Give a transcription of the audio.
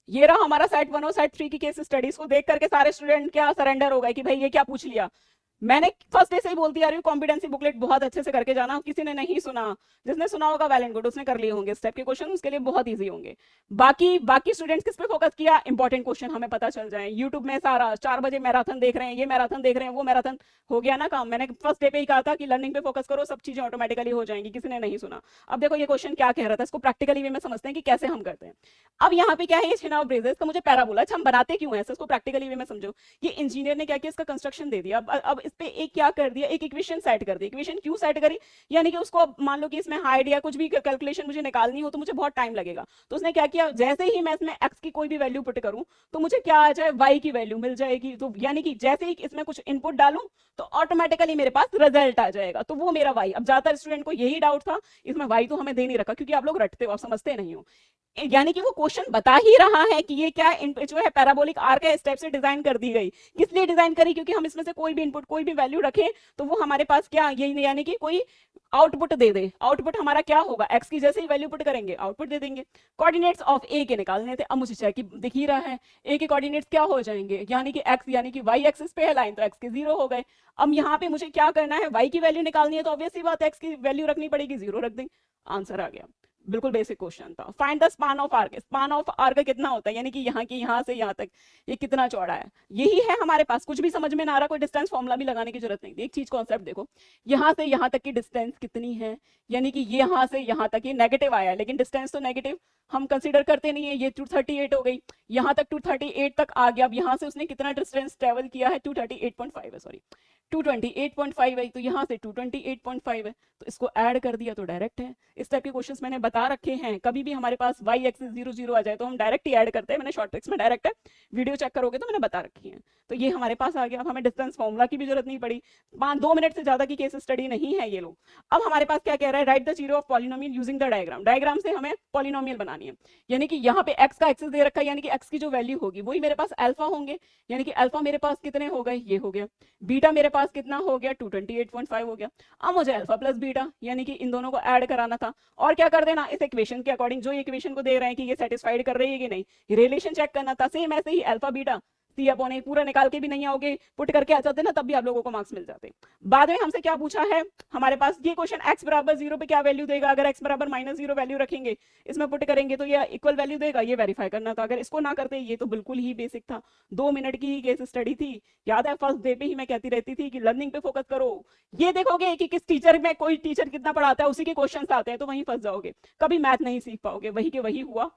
ये रहा हमारा सेट 1 और सेट 3 की केस स्टडीज को देख करके सारे स्टूडेंट क्या सरेंडर हो गए कि भाई ये क्या पूछ लिया। मैंने फर्स्ट डे से ही बोलती आ रही हूँ कॉम्पिटेंसी बुकलेट बहुत अच्छे से करके जाना। किसी ने नहीं सुना, जिसने सुना होगा वेल एंड गुड, उसने कर लिए होंगे इस टाइप के क्वेश्चन, उसके लिए बहुत इजी होंगे। बाकी बाकी स्टूडेंट्स किस पे फोकस किया, इंपॉर्टेंट क्वेश्चन हमें पता चल जाए। यूट्यूब में सारा 4 बजे मैराथन देख रहे हैं, ये मैराथन देख रहे हैं, वो मैराथन, हो गया ना काम। मैंने फर्स्ट डे पे ही कहा था कि लर्निंग पे फोकस करो, सब चीजें ऑटोमेटिकली हो जाएंगी, किसी ने नहीं सुना। अब देखो ये क्वेश्चन क्या कह रहा था, इसको प्रैक्टिकली वे में समझते हैं कि कैसे हम करते हैं। अब यहाँ पे क्या है, ये छिनाव ब्रेजेस का मुझे पैरा बोला, अच्छा हम बनाते क्यों है, इसको प्रैक्टिकली वे में समझो। ये इंजीनियर ने क्या किया, इसका कंस्ट्रक्शन दे दिया। अब इस पे एक क्या कर दिया, एक इक्वेशन सेट कर दी। इक्वेशन क्यों सेट करी, यानी कि उसको मान लो कि इसमें हाइट या कुछ भी कैलकुलेशन मुझे निकालनी हो तो मुझे बहुत टाइम लगेगा। तो उसने क्या किया, जैसे ही मैं इसमें एक्स की कोई भी वैल्यू पुट करूं तो मुझे क्या आ जाए, वाई की वैल्यू मिल जाएगी। तो यानी कि जैसे ही इसमें कुछ इनपुट डालूं तो ऑटोमेटिकली मेरे पास रिजल्ट आ जाएगा, तो वो मेरा वाई। अब ज्यादातर स्टूडेंट को यही डाउट था, इसमें वाई तो हमें दे नहीं रखा, क्योंकि आप लोग रटते हो, आप समझते नहीं हो। यानी कि वो क्वेश्चन बता ही रहा है कि ये क्या जो है पैराबोलिक आर्क है, स्टेप से डिजाइन कर दी गई। किस लिए डिजाइन करी, क्योंकि हम इसमें से कोई भी इनपुट कोई भी वैल्यू रखें तो वो हमारे पास क्या, ये यानी कि कोई आउटपुट दे दे। आउटपुट हमारा क्या होगा, एक्स की जैसे ही वैल्यू पुट करेंगे आउटपुट दे देंगे। कोऑर्डिनेट्स ऑफ ए के निकालने थे, अब मुझे चाहिए कि दिख ही रहा है ए के कोऑर्डिनेट्स क्या हो जाएंगे, यानी कि एक्स यानी कि वाई एक्सिस पे है लाइन, तो एक्स के 0 हो गए। अब यहाँ पे मुझे क्या करना है, वाई की वैल्यू निकालनी है, तो ऑब्वियस सी बात है एक्स की वैल्यू रखनी पड़ेगी, 0 रख देंगे, आंसर आ गया। बिल्कुल बेसिक क्वेश्चन था। Find the span of arc, span of arc कितना होता है, यानी कि यहाँ की यहाँ से यहाँ तक ये कितना चौड़ा है, यही है हमारे पास। कुछ भी समझ में ना आ रहा, कोई डिस्टेंस फॉर्मूला भी लगाने की जरूरत नहीं थी। एक चीज कॉन्सेप्ट देखो, यहाँ से यहाँ तक की डिस्टेंस कितनी है, यानी कि यहाँ से यहाँ तक ये नेगेटिव आया है, लेकिन डिस्टेंस तो नेगेटिव हम कंसीडर करते नहीं है। ये 238 हो गई, यहाँ तक 238 तक आ गया। अब यहाँ से उसने कितना डिस्टेंस ट्रेवल किया है, 238.5 है, सॉरी 228.5 है, तो यहाँ से 228.5 है, तो इसको ऐड कर दिया तो डायरेक्ट है। इस टाइप के क्वेश्चंस मैंने बता रखे हैं। कभी भी हमारे पास वाई एक्सिस 0 0 आ जाए तो हम डायरेक्ट ही ऐड करते हैं, मैंने शॉर्ट ट्रिक्स में डायरेक्ट है, वीडियो चेक करोगे तो मैंने बता रखी है। तो ये हमारे पास आ गया, अब हमें डिस्टेंस फॉर्मूला की भी जरूरत नहीं पड़ी। 2 मिनट से ज्यादा की केस स्टडी नहीं है ये लोग। अब हमारे पास क्या कह रहा है, right the zero of polynomial using the diagram. Diagram से हमें पॉलिनोमियल बनानी है, यानी कि यहाँ पे एक्स का एक्सिस दे रखा है, यानी कि एक्स की जो वैल्यू होगी वही मेरे पास अल्फा होंगे, यानी कि अल्फा मेरे पास कितने हो गए, ये हो गया। बीटा मेरे पास कितना हो गया, 228.5 हो गया। अब मुझे अल्फा प्लस बीटा यानी कि इन दोनों को ऐड कराना था, और क्या कर देना, इस इक्वेशन के अकॉर्डिंग जो इक्वेशन को दे रहे हैं कि ये सेटिस्फाइड कर रही है कि नहीं, रिलेशन चेक करना था। सेम ऐसे ही अल्फा बीटा सी अपॉन ए पूरा निकाल के भी नहीं आओगे, पुट करके आ जाते ना, तब भी आप लोगों को मार्क्स मिल जाते। बाद में हमसे क्या पूछा है, हमारे पास ये क्वेश्चन x बराबर 0 पे क्या वैल्यू देगा, अगर x बराबर -0 वैल्यू रखेंगे इसमें पुट करेंगे तो ये इक्वल वैल्यू देगा, ये वेरीफाई करना था। अगर इसको ना करते, ये तो बिल्कुल ही बेसिक था, 2 मिनट की ही केस स्टडी थी। याद है फर्स्ट डे पे ही मैं कहती रहती थी कि लर्निंग पे फोकस करो। ये देखोगे कि किस टीचर में, कोई टीचर कितना पढ़ाता है उसी के क्वेश्चन आते हैं, तो वहीं फंस जाओगे, कभी मैथ नहीं सीख पाओगे, वही के वही हुआ।